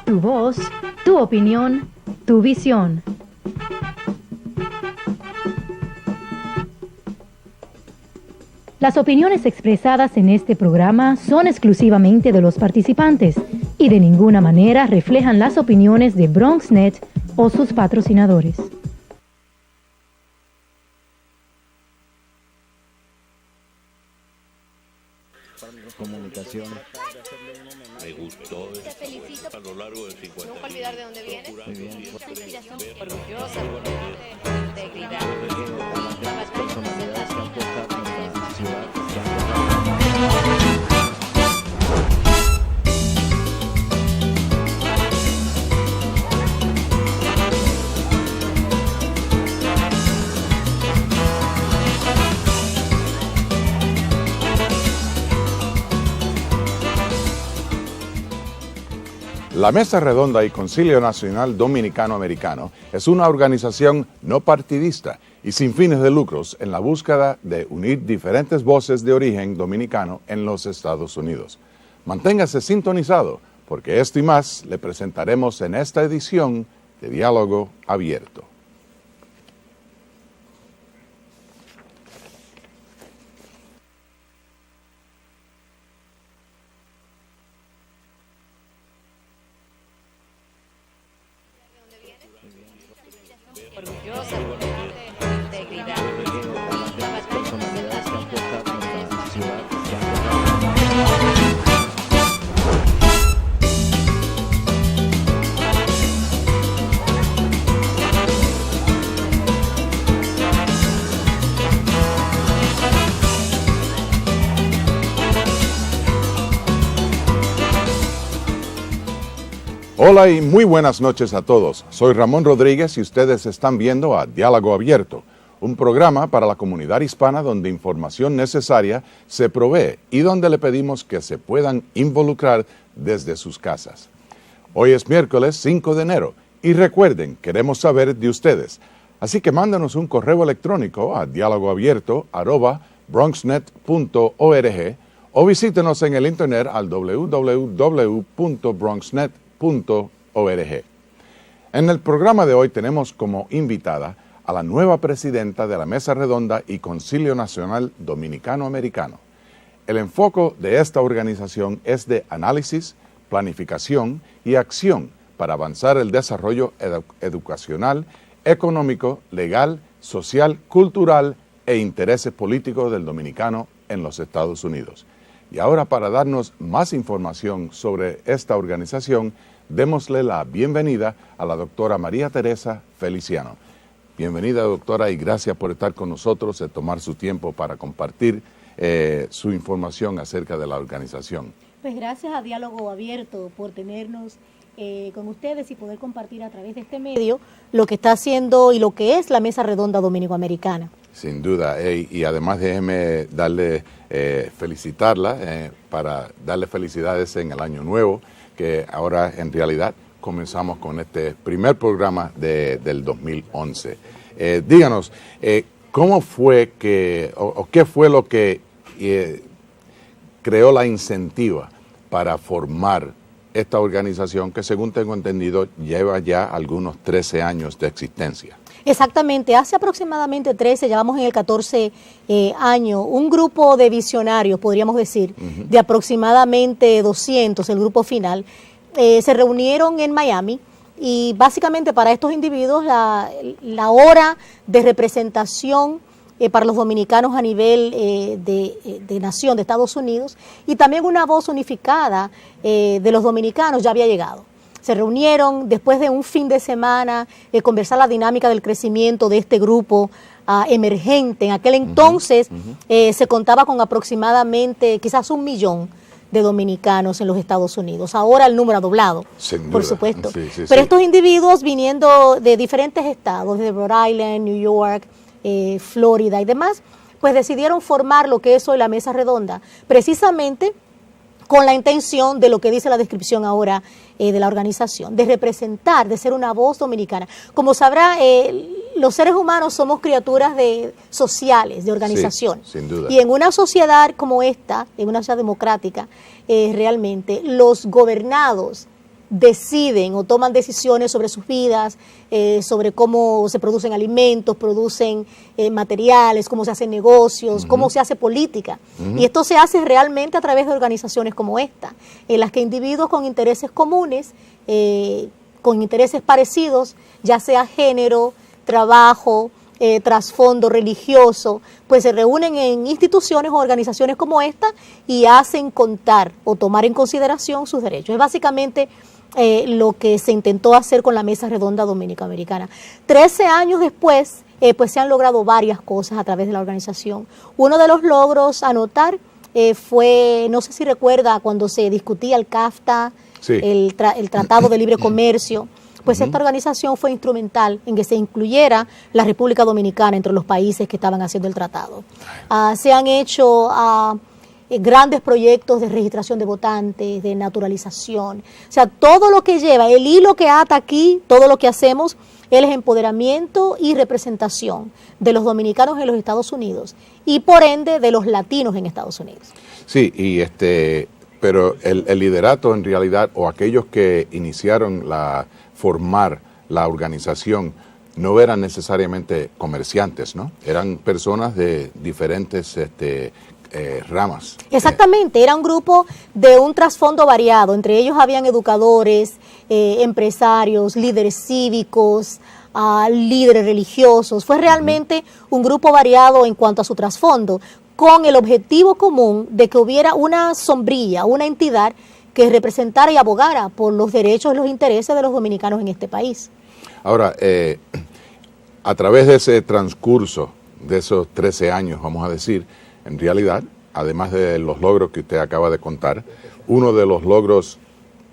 Tu voz, tu opinión, tu visión. Las opiniones expresadas en este programa son exclusivamente de los participantes y de ninguna manera reflejan las opiniones de BronxNet o sus patrocinadores. Comunicación. Me gustó. Te felicito A lo largo de 50 nunca olvidar de dónde vienes. Muy bien. Orgullosa de integridad. Las personalidades que han puesto nuestra ciudad, que han La Mesa Redonda y Concilio Nacional Dominicano-Americano es una organización no partidista y sin fines de lucros en la búsqueda de unir diferentes voces de origen dominicano en los Estados Unidos. Manténgase sintonizado porque esto y más le presentaremos en esta edición de Diálogo Abierto. Orgullosa de integridad. las personalidades que han puesto nuestra ciudad, que han Hola y muy buenas noches a todos. Soy Ramón Rodríguez y ustedes están viendo a Diálogo Abierto, un programa para la comunidad hispana donde información necesaria se provee y donde le pedimos que se puedan involucrar desde sus casas. Hoy es miércoles 5 de enero y recuerden, queremos saber de ustedes. Así que mándanos un correo electrónico a dialogoabierto@bronxnet.org o visítenos en el internet al www.bronxnet.org. En el programa de hoy tenemos como invitada a la nueva presidenta de la Mesa Redonda y Concilio Nacional Dominicano-Americano. El enfoque de esta organización es de análisis, planificación y acción para avanzar el desarrollo educacional, económico, legal, social, cultural e intereses políticos del dominicano en los Estados Unidos. Y ahora, para darnos más información sobre esta organización, démosle la bienvenida a la doctora María Teresa Feliciano. Bienvenida, doctora, y gracias por estar con nosotros, de tomar su tiempo para compartir su información acerca de la organización. Pues gracias a Diálogo Abierto por tenernos con ustedes y poder compartir a través de este medio lo que está haciendo y lo que es la Mesa Redonda Dominico-Americana. Sin duda, y además déjeme felicitarla para darle felicidades en el año nuevo, que ahora en realidad comenzamos con este primer programa del 2011. Díganos, ¿cómo fue o qué fue lo que creó la incentiva para formar esta organización que, según tengo entendido, lleva ya algunos 13 años de existencia? Exactamente, hace aproximadamente 13, ya vamos en el 14 año, un grupo de visionarios, podríamos decir, de aproximadamente 200, el grupo final, se reunieron en Miami y básicamente para estos individuos la hora de representación para los dominicanos a nivel de nación, de Estados Unidos, y también una voz unificada de los dominicanos ya había llegado. Se reunieron después de un fin de semana, conversar la dinámica del crecimiento de este grupo emergente. En aquel entonces se contaba con aproximadamente quizás 1 millón de dominicanos en los Estados Unidos. Ahora el número ha doblado, por supuesto. Sí, Pero estos individuos viniendo de diferentes estados, de Rhode Island, New York, Florida y demás, pues decidieron formar lo que es hoy la Mesa Redonda, precisamente con la intención de lo que dice la descripción ahora de la organización, de representar, de ser una voz dominicana. Como sabrá, los seres humanos somos criaturas sociales, de organización. Sí, sin duda. Y en una sociedad como esta, en una sociedad democrática, realmente los gobernados deciden o toman decisiones sobre sus vidas, sobre cómo se producen alimentos, producen materiales, cómo se hacen negocios, cómo se hace política. Y esto se hace realmente a través de organizaciones como esta, en las que individuos con intereses comunes, con intereses parecidos, ya sea género, trabajo, trasfondo religioso, pues se reúnen en instituciones o organizaciones como esta y hacen contar o tomar en consideración sus derechos. Es básicamente lo que se intentó hacer con la Mesa Redonda Dominico-Americana. 13 años después, pues se han logrado varias cosas a través de la organización. Uno de los logros a notar fue, no sé si recuerda, cuando se discutía el CAFTA, sí, el Tratado de Libre Comercio. Pues esta organización fue instrumental en que se incluyera la República Dominicana entre los países que estaban haciendo el tratado. Se han hecho grandes proyectos de registración de votantes, de naturalización. O sea, todo lo que lleva, el hilo que ata aquí, todo lo que hacemos, es empoderamiento y representación de los dominicanos en los Estados Unidos y por ende de los latinos en Estados Unidos. Sí, y pero el liderato en realidad, o aquellos que iniciaron formar la organización, no eran necesariamente comerciantes, ¿no? Eran personas de diferentes ramas. Exactamente, era un grupo de un trasfondo variado. Entre ellos habían educadores, empresarios, líderes cívicos, líderes religiosos. Fue realmente un grupo variado en cuanto a su trasfondo, con el objetivo común de que hubiera una sombrilla, una entidad que representara y abogara por los derechos y los intereses de los dominicanos en este país. Ahora, a través de ese transcurso, de esos 13 años, vamos a decir, en realidad, además de los logros que usted acaba de contar, uno de los logros,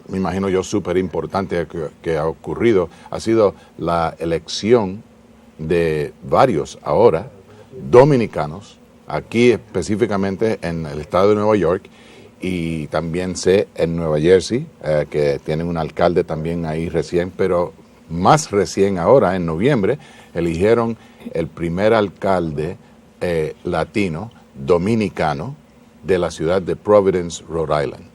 me imagino yo, súper importante que ha ocurrido, ha sido la elección de varios ahora dominicanos, aquí específicamente en el estado de Nueva York, y también sé en Nueva Jersey, que tienen un alcalde también ahí recién, pero más recién ahora, en noviembre, eligieron el primer alcalde latino, dominicano, de la ciudad de Providence, Rhode Island.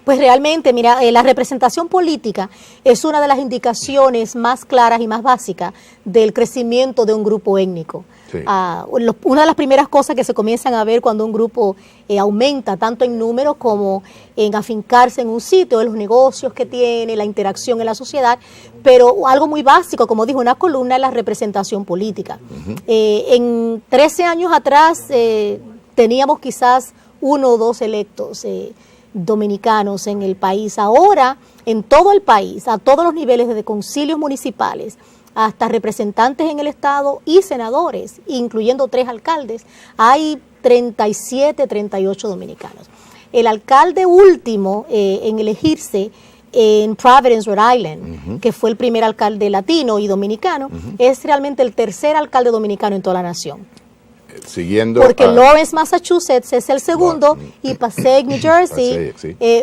Pues realmente, mira, la representación política es una de las indicaciones más claras y más básicas del crecimiento de un grupo étnico. Sí. Una de las primeras cosas que se comienzan a ver cuando un grupo aumenta tanto en número como en afincarse en un sitio, en los negocios que tiene, la interacción en la sociedad, pero algo muy básico, como dijo una columna, es la representación política. En 13 años atrás teníamos quizás 1 o 2 electos dominicanos en el país. Ahora, en todo el país, a todos los niveles, desde concilios municipales hasta representantes en el Estado y senadores, incluyendo 3 alcaldes, hay 37, 38 dominicanos. El alcalde último en elegirse en Providence, Rhode Island, que fue el primer alcalde latino y dominicano, es realmente el tercer alcalde dominicano en toda la nación. Siguiendo porque Lawrence, Massachusetts es el segundo y Passaic, New Jersey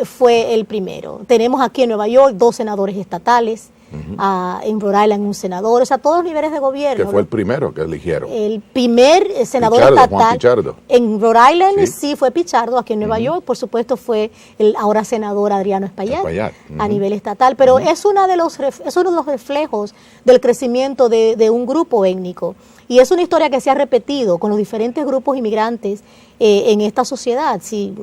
fue el primero. Tenemos aquí en Nueva York 2 senadores estatales, en Rhode Island un senador, o sea, todos los niveles de gobierno. Que fue el primero que eligieron. El primer senador Pichardo, estatal Juan Pichardo. En Rhode Island sí fue Pichardo, aquí en Nueva York, por supuesto, fue el ahora senador Adriano Espaillat a nivel estatal, pero es uno de los reflejos del crecimiento de un grupo étnico. Y es una historia que se ha repetido con los diferentes grupos inmigrantes en esta sociedad. Si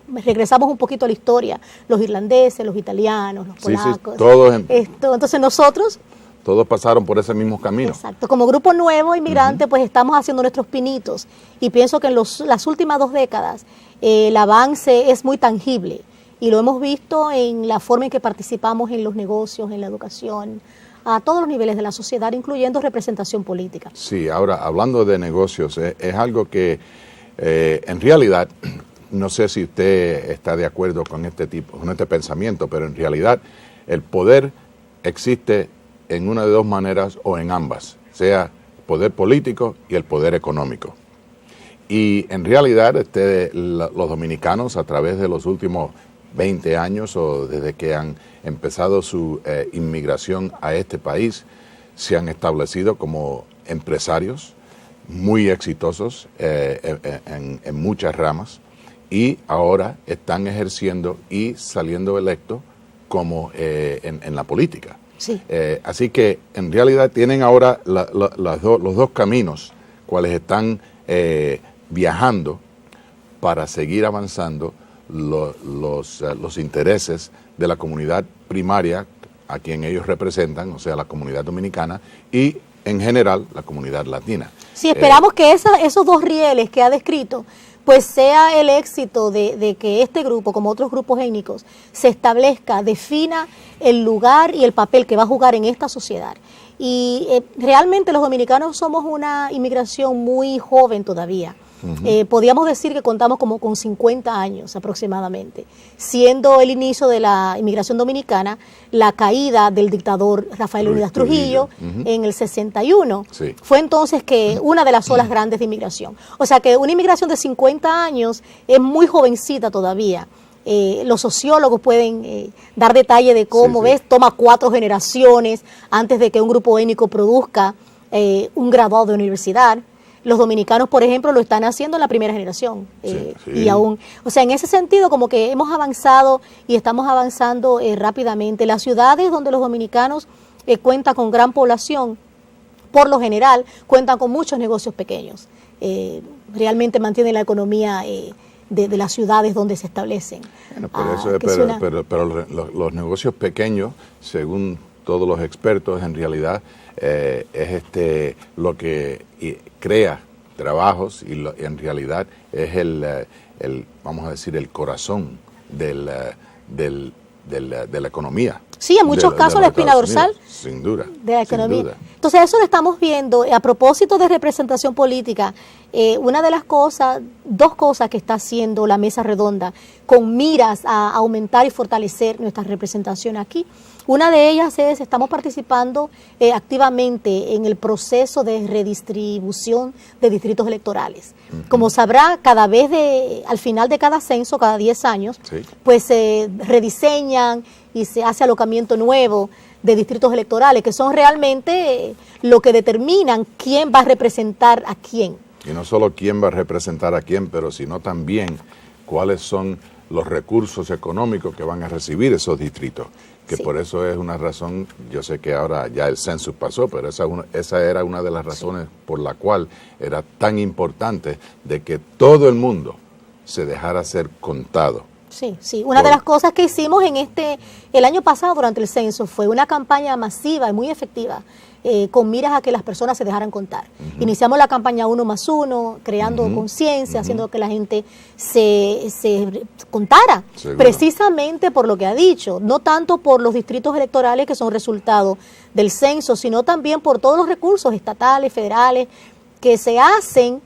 regresamos un poquito a la historia, los irlandeses, los italianos, los polacos. Todos entonces nosotros... Todos pasaron por ese mismo camino. Exacto. Como grupo nuevo inmigrante, pues estamos haciendo nuestros pinitos. Y pienso que en las últimas 2 décadas el avance es muy tangible. Y lo hemos visto en la forma en que participamos en los negocios, en la educación, a todos los niveles de la sociedad, incluyendo representación política. Sí, ahora, hablando de negocios, es algo que en realidad, no sé si usted está de acuerdo con este pensamiento, pero en realidad el poder existe en una de 2 maneras o en ambas, sea el poder político y el poder económico. Y en realidad los dominicanos, a través de los últimos 20 años o desde que han empezado su inmigración a este país, se han establecido como empresarios muy exitosos en muchas ramas y ahora están ejerciendo y saliendo electos como en la política. Sí. Así que en realidad tienen ahora los dos caminos cuales están viajando para seguir avanzando los intereses de la comunidad primaria a quien ellos representan, o sea, la comunidad dominicana y en general la comunidad latina. Sí, esperamos que esos dos rieles que ha descrito pues sea el éxito de que este grupo, como otros grupos étnicos, se establezca, defina el lugar y el papel que va a jugar en esta sociedad. Y realmente los dominicanos somos una inmigración muy joven todavía. Podríamos decir que contamos como con 50 años aproximadamente, siendo el inicio de la inmigración dominicana la caída del dictador Rafael Leónidas Trujillo en el 61. Sí. Fue entonces que una de las olas grandes de inmigración. O sea que una inmigración de 50 años es muy jovencita todavía. Los sociólogos pueden dar detalle de cómo, Sí, sí. toma 4 generaciones antes de que un grupo étnico produzca un graduado de universidad. Los dominicanos, por ejemplo, lo están haciendo en la primera generación. Sí. Y aún, o sea, en ese sentido, como que hemos avanzado y estamos avanzando rápidamente. Las ciudades donde los dominicanos cuentan con gran población, por lo general, cuentan con muchos negocios pequeños. Realmente mantienen la economía de las ciudades donde se establecen. Bueno, pero los negocios pequeños, según todos los expertos, en realidad es lo que crea trabajos y en realidad es vamos a decir, el corazón de la economía. Sí, en muchos casos la espina dorsal sin duda, de la economía. sin duda. Entonces eso lo estamos viendo. A propósito de representación política, una de las cosas, 2 cosas que está haciendo la mesa redonda con miras a aumentar y fortalecer nuestra representación aquí. Una de ellas es, estamos participando activamente en el proceso de redistribución de distritos electorales. Como sabrá, cada vez al final de cada censo, cada 10 años, Sí. pues se rediseñan y se hace alocamiento nuevo de distritos electorales, que son realmente lo que determinan quién va a representar a quién. Y no solo quién va a representar a quién, pero sino también cuáles son los recursos económicos que van a recibir esos distritos. Que Sí. por eso es una razón, yo sé que ahora ya el censo pasó, pero esa era una de las razones por la cual era tan importante de que todo el mundo se dejara ser contado. Sí, sí. Una de las cosas que hicimos el año pasado durante el censo fue una campaña masiva y muy efectiva con miras a que las personas se dejaran contar. Iniciamos la campaña 1+1, creando conciencia, haciendo que la gente se contara, Seguro. precisamente por lo que ha dicho, no tanto por los distritos electorales que son resultado del censo, sino también por todos los recursos estatales, federales, que se hacen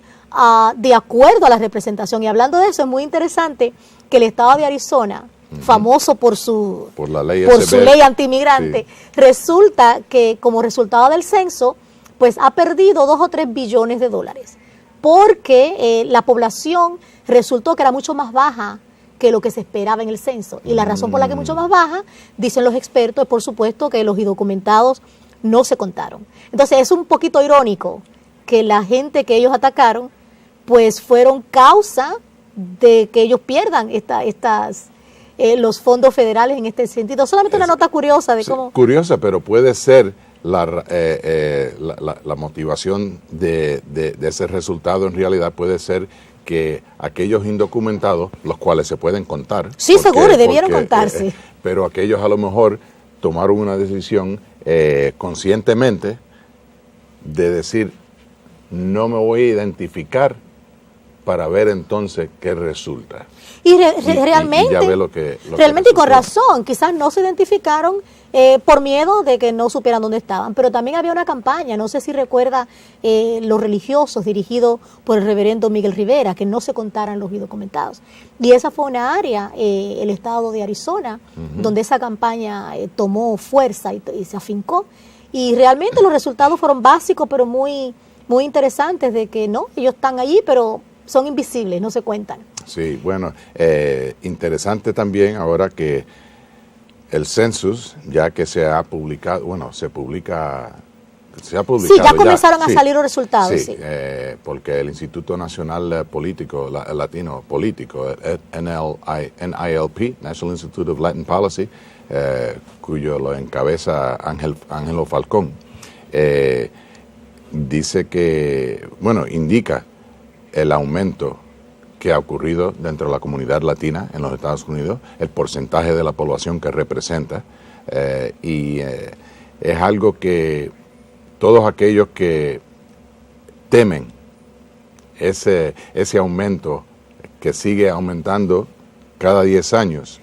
de acuerdo a la representación. Y hablando de eso, es muy interesante que el estado de Arizona, famoso por su ley ley antimigrante, resulta que como resultado del censo, pues ha perdido 2 o 3 billones de dólares, porque la población resultó que era mucho más baja que lo que se esperaba en el censo. Y la razón por la que es mucho más baja, dicen los expertos, es por supuesto que los indocumentados no se contaron. Entonces es un poquito irónico que la gente que ellos atacaron, pues fueron causa de que ellos pierdan los fondos federales en este sentido. Solamente una nota curiosa de cómo... Curiosa, pero puede ser la motivación de ese resultado en realidad puede ser que aquellos indocumentados, los cuales se pueden contar. Sí, seguro, debieron contarse. Pero aquellos a lo mejor tomaron una decisión conscientemente de decir, no me voy a identificar para ver entonces qué resulta. Y realmente, ya ve lo que realmente y con resultó. razón, quizás no se identificaron por miedo de que no supieran dónde estaban, pero también había una campaña, no sé si recuerda los religiosos dirigidos por el reverendo Miguel Rivera, que no se contaran los indocumentados. Y esa fue una área, el estado de Arizona, donde esa campaña tomó fuerza y se afincó. Y realmente los resultados fueron básicos, pero muy, muy interesantes, de que no, ellos están allí, pero son invisibles, no se cuentan. Sí, bueno, interesante también ahora que el census, ya que se ha publicado, bueno, se ha publicado. Sí, ya comenzaron a sí, salir los resultados. Sí, Sí. porque el Instituto Nacional Político, Latino Político, NILP, National Institute of Latin Policy, cuyo lo encabeza Ángelo Falcón, dice que, bueno, indica el aumento que ha ocurrido dentro de la comunidad latina en los Estados Unidos, el porcentaje de la población que representa, es algo que todos aquellos que temen ese aumento que sigue aumentando cada 10 años,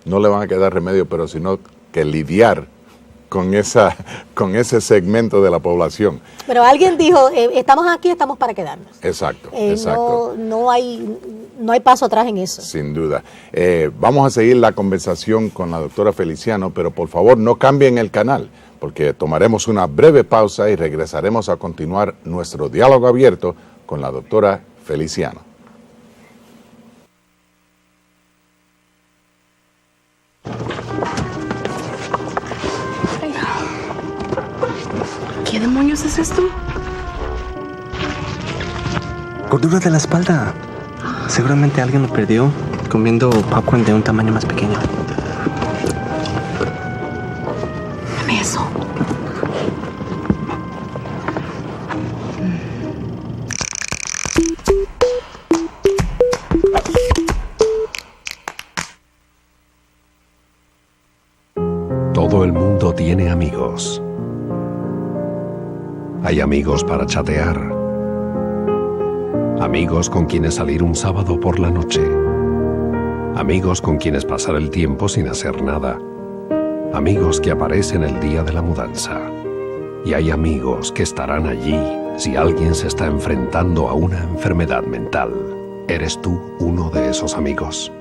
no le van a quedar remedio, pero sino que lidiar con ese segmento de la población. Pero alguien dijo, estamos aquí, estamos para quedarnos. Exacto, exacto. No hay paso atrás en eso. Sin duda. Vamos a seguir la conversación con la doctora Feliciano, pero por favor no cambien el canal, porque tomaremos una breve pausa y regresaremos a continuar nuestro diálogo abierto con la doctora Feliciano. ¿Qué demonios es esto? Gordura de la espalda. Seguramente alguien lo perdió comiendo popcorn de un tamaño más pequeño. Dame eso. Todo el mundo tiene amigos. Hay amigos para chatear. Amigos con quienes salir un sábado por la noche. Amigos con quienes pasar el tiempo sin hacer nada. Amigos que aparecen el día de la mudanza. Y hay amigos que estarán allí si alguien se está enfrentando a una enfermedad mental. ¿Eres tú uno de esos amigos?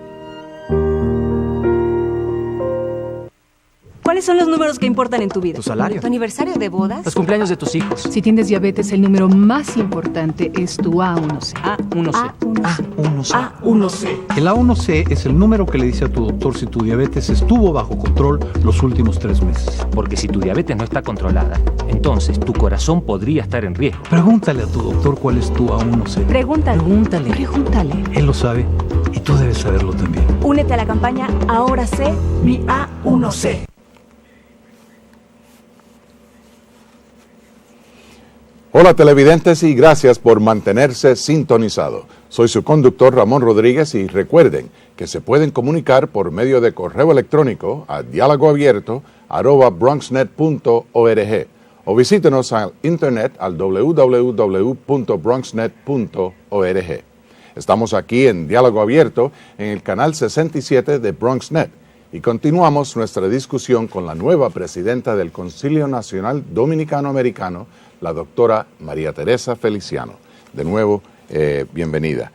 ¿Cuáles son los números que importan en tu vida? Tu salario. ¿Tu aniversario de bodas? Los cumpleaños de tus hijos. Si tienes diabetes, el número más importante es tu A1C. A1C. A1C. A1C. El A1C es el número que le dice a tu doctor si tu diabetes estuvo bajo control los últimos 3 meses. Porque si tu diabetes no está controlada, entonces tu corazón podría estar en riesgo. Pregúntale a tu doctor cuál es tu A1C. Pregúntale. Él lo sabe y tú debes saberlo también. Únete a la campaña Ahora sé mi A1C. Hola televidentes y gracias por mantenerse sintonizado. Soy su conductor Ramón Rodríguez y recuerden que se pueden comunicar por medio de correo electrónico a dialogoabierto@bronxnet.org o visítenos al internet al www.bronxnet.org. Estamos aquí en Diálogo Abierto en el canal 67 de BronxNet y continuamos nuestra discusión con la nueva presidenta del Concilio Nacional Dominicano-Americano, la doctora María Teresa Feliciano. De nuevo, bienvenida.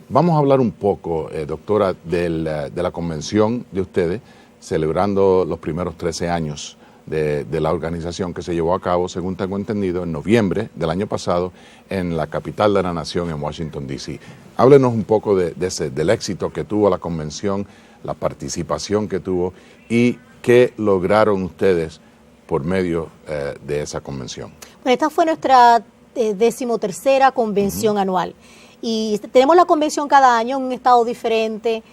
Vamos a hablar un poco, doctora, de la convención de ustedes, celebrando los primeros 13 años de la organización que se llevó a cabo, según tengo entendido, en noviembre del año pasado, en la capital de la nación, en Washington, D.C. Háblenos un poco del éxito que tuvo la convención, la participación que tuvo y qué lograron ustedes por medio de esa convención. Bueno, esta fue nuestra 13ª convención anual y tenemos la convención cada año en un estado diferente.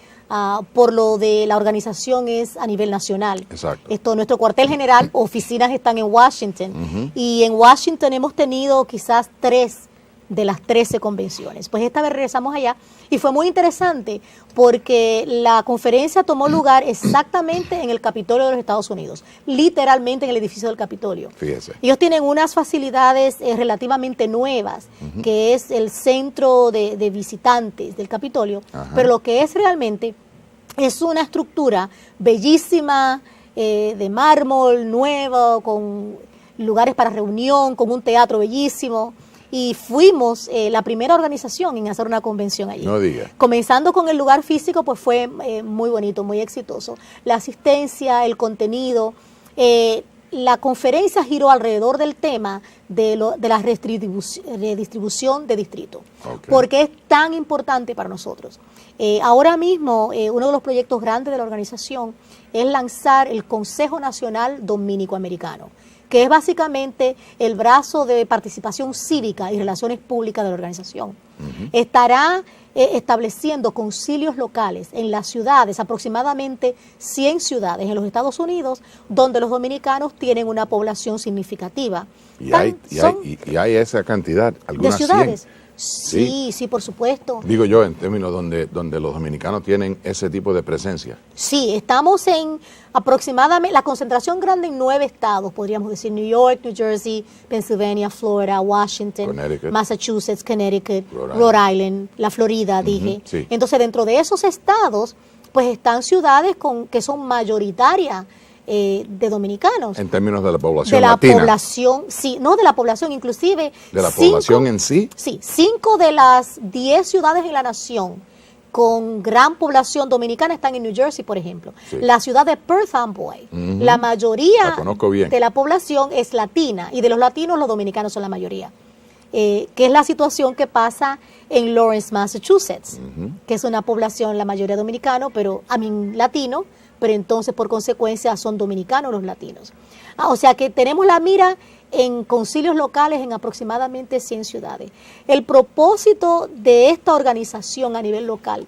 Por lo de la organización es a nivel nacional. Exacto. Nuestro cuartel general, oficinas están en Washington y en Washington hemos tenido quizás 3 de las 13 convenciones. Pues esta vez regresamos allá y fue muy interesante porque la conferencia tomó lugar exactamente en el Capitolio de los Estados Unidos, literalmente en el edificio del Capitolio. Fíjese. Ellos tienen unas facilidades relativamente nuevas, que es el centro de visitantes del Capitolio, pero lo que es realmente es una estructura bellísima, de mármol, nuevo, con lugares para reunión, con un teatro bellísimo. Y fuimos la primera organización en hacer una convención allí. No diga. Comenzando con el lugar físico, pues fue muy bonito, muy exitoso. La asistencia, el contenido. La conferencia giró alrededor del tema de la redistribución de distrito. Okay. Porque es tan importante para nosotros. Ahora mismo, uno de los proyectos grandes de la organización es lanzar el Consejo Nacional Dominico-Americano, que es básicamente el brazo de participación cívica y relaciones públicas de la organización. Estará estableciendo concilios locales en las ciudades, aproximadamente 100 ciudades en los Estados Unidos, donde los dominicanos tienen una población significativa. Y hay esa cantidad, algunas de ciudades. 100. Sí, por supuesto. Digo yo, en términos donde los dominicanos tienen ese tipo de presencia. Sí, estamos en aproximadamente la concentración grande en 9 estados, podríamos decir: New York, New Jersey, Pennsylvania, Florida, Washington, Massachusetts, Connecticut, Rhode Island, la Florida, dije. Sí. Entonces, dentro de esos estados, pues están ciudades que son mayoritarias de dominicanos. En términos de la población latina. De la población, sí, no de la población, inclusive. ¿De la población en sí? Sí, 5 de las 10 ciudades en la nación con gran población dominicana están en New Jersey, por ejemplo. Sí. La ciudad de Perth Amboy, la mayoría de la población es latina, y de los latinos los dominicanos son la mayoría. Que es la situación que pasa en Lawrence, Massachusetts, que es una población, la mayoría dominicano, pero latino, pero entonces por consecuencia son dominicanos los latinos. O sea que tenemos la mira en concilios locales en aproximadamente 100 ciudades. El propósito de esta organización a nivel local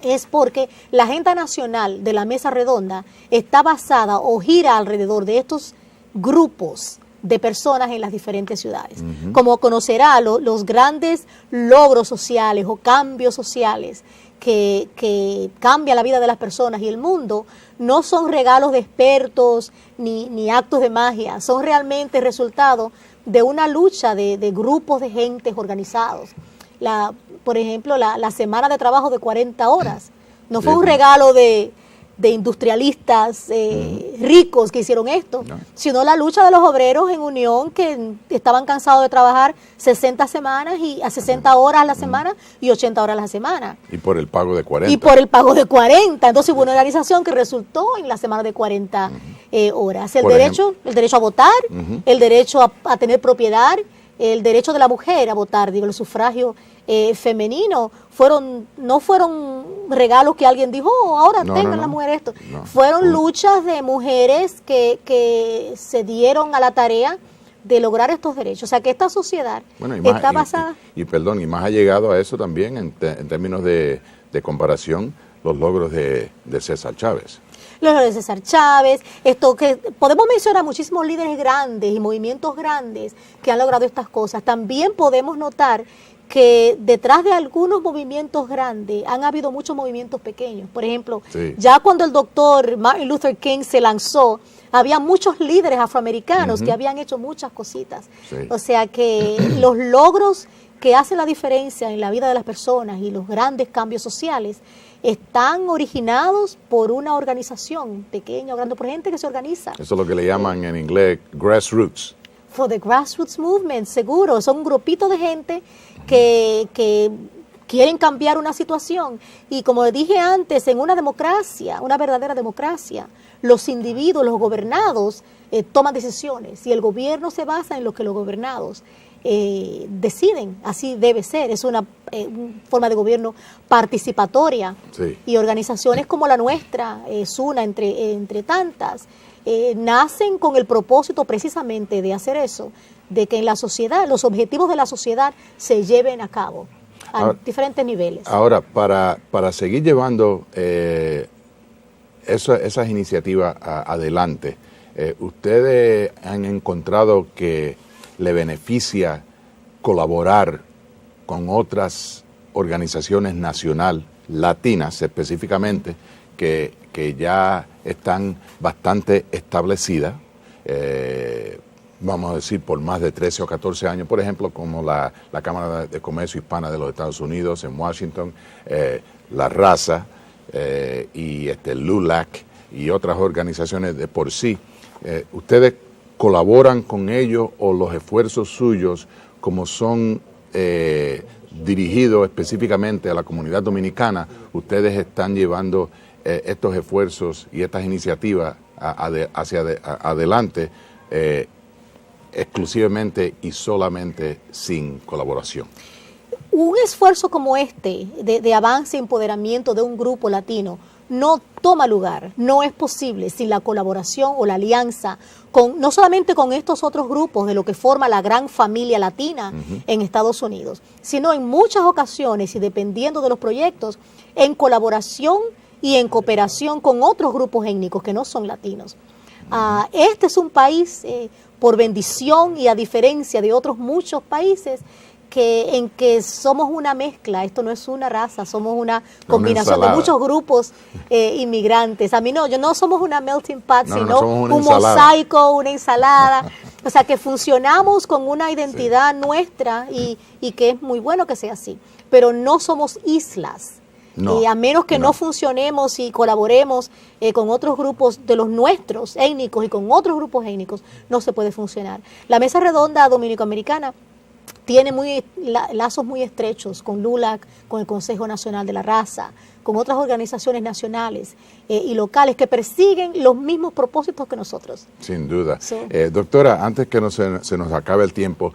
es porque la agenda nacional de la Mesa Redonda está basada o gira alrededor de estos grupos de personas en las diferentes ciudades. Como conocerá, los grandes logros sociales o cambios sociales que cambia la vida de las personas y el mundo, no son regalos de expertos ni actos de magia, son realmente resultado de una lucha de grupos de gentes organizados. Por ejemplo, la semana de trabajo de 40 horas no fue un regalo de industrialistas ricos que hicieron esto, sino la lucha de los obreros en unión que estaban cansados de trabajar 60 semanas y a 60 horas a la semana y 80 horas a la semana. Y por el pago de 40. Entonces hubo una organización que resultó en la semana de 40 horas. El derecho a votar, el derecho a tener propiedad, el derecho de la mujer a votar, el sufragio femenino, no fueron regalos que alguien dijo, ahora tengan las mujeres esto. Fueron luchas de mujeres que se dieron a la tarea de lograr estos derechos. O sea que esta sociedad está basada... Y más ha llegado a eso también en términos de comparación, los logros de César Chávez. Los de César Chávez, esto que podemos mencionar muchísimos líderes grandes y movimientos grandes que han logrado estas cosas. También podemos notar que detrás de algunos movimientos grandes han habido muchos movimientos pequeños. Por ejemplo, ya cuando el doctor Martin Luther King se lanzó, había muchos líderes afroamericanos que habían hecho muchas cositas. O sea que los logros que hacen la diferencia en la vida de las personas y los grandes cambios sociales están originados por una organización pequeña o grande, por gente que se organiza. Eso es lo que le llaman en inglés grassroots. For the grassroots movement, seguro. Son un grupito de gente que quieren cambiar una situación. Y como dije antes, en una democracia, una verdadera democracia, los individuos, los gobernados, toman decisiones y el gobierno se basa en lo que los gobernados deciden. Así debe ser. Es una forma de gobierno participatoria. Y organizaciones como la nuestra, es una entre tantas, nacen con el propósito precisamente de hacer eso, de que en la sociedad, los objetivos de la sociedad se lleven a cabo a diferentes niveles. Ahora, para seguir llevando esas iniciativas adelante, ¿ustedes han encontrado que le beneficia colaborar con otras organizaciones nacionales, latinas específicamente, que ya están bastante establecidas, vamos a decir por más de 13 o 14 años, por ejemplo, como la Cámara de Comercio Hispana de los Estados Unidos en Washington, La Raza y LULAC y otras organizaciones de por sí? ¿Ustedes colaboran con ellos o los esfuerzos suyos, como son dirigidos específicamente a la comunidad dominicana, ustedes están llevando estos esfuerzos y estas iniciativas hacia adelante exclusivamente y solamente sin colaboración? Un esfuerzo como este de avance y empoderamiento de un grupo latino no toma lugar, no es posible sin la colaboración o la alianza con no solamente con estos otros grupos de lo que forma la gran familia latina en Estados Unidos, sino en muchas ocasiones y dependiendo de los proyectos, en colaboración y en cooperación con otros grupos étnicos que no son latinos. Este es un país, por bendición y a diferencia de otros muchos países, en que somos una mezcla, esto no es una raza, somos una combinación de muchos grupos inmigrantes. No somos una melting pot, sino un mosaico, una ensalada. O sea, que funcionamos con una identidad nuestra y que es muy bueno que sea así, pero no somos islas. Y a menos que no funcionemos y colaboremos con otros grupos de los nuestros étnicos y con otros grupos étnicos, no se puede funcionar. La Mesa Redonda Dominico-Americana tiene lazos muy estrechos con LULAC, con el Consejo Nacional de la Raza, con otras organizaciones nacionales y locales que persiguen los mismos propósitos que nosotros. Sin duda. Doctora, antes que se nos acabe el tiempo,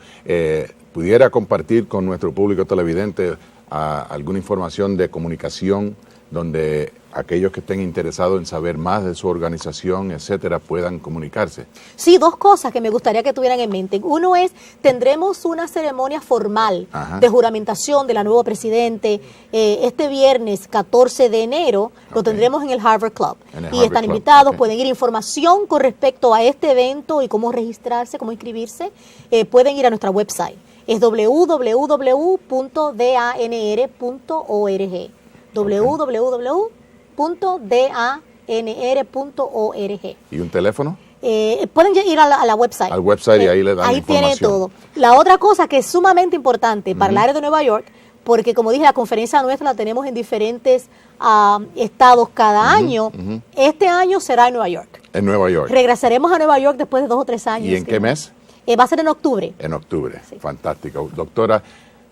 ¿pudiera compartir con nuestro público televidente alguna información de comunicación donde aquellos que estén interesados en saber más de su organización, etcétera, puedan comunicarse? Sí, dos cosas que me gustaría que tuvieran en mente. Uno es, tendremos una ceremonia formal de juramentación de la nueva presidente este viernes 14 de enero, lo tendremos en el Harvard Club. Están invitados, pueden ir información con respecto a este evento y cómo registrarse, cómo inscribirse, pueden ir a nuestra website. Es www.danr.org. www.danr.org. ¿Y un teléfono? Pueden ir a la website. Al website y ahí le dan ahí información. Tiene todo. La otra cosa que es sumamente importante para el área de Nueva York, porque como dije, la conferencia nuestra la tenemos en diferentes estados cada año. Este año será en Nueva York. En Nueva York. Regresaremos a Nueva York después de 2 o 3 años. ¿Y en qué mes? Va a ser en octubre. En octubre. Sí. Fantástico. Doctora,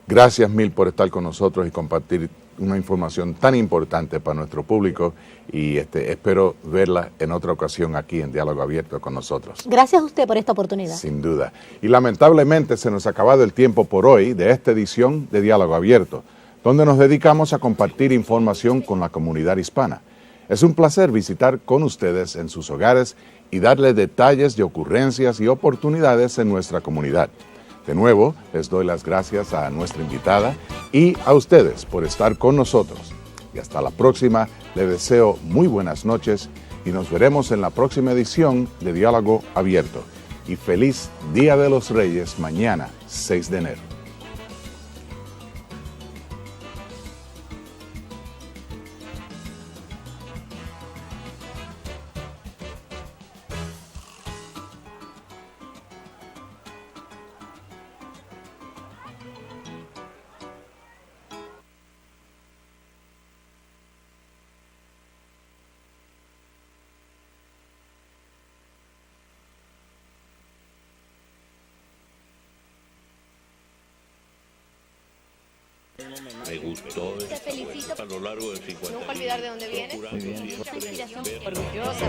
gracias mil por estar con nosotros y compartir una información tan importante para nuestro público y espero verla en otra ocasión aquí en Diálogo Abierto con nosotros. Gracias a usted por esta oportunidad. Sin duda. Y lamentablemente se nos ha acabado el tiempo por hoy de esta edición de Diálogo Abierto, donde nos dedicamos a compartir información con la comunidad hispana. Es un placer visitar con ustedes en sus hogares y darles detalles de ocurrencias y oportunidades en nuestra comunidad. De nuevo, les doy las gracias a nuestra invitada y a ustedes por estar con nosotros. Y hasta la próxima, les deseo muy buenas noches y nos veremos en la próxima edición de Diálogo Abierto. Y feliz Día de los Reyes mañana, 6 de enero. Me gustó Te felicito. a lo largo de 50 Nunca olvidar de dónde vienes. Muy bien. Una inspiración orgullosa.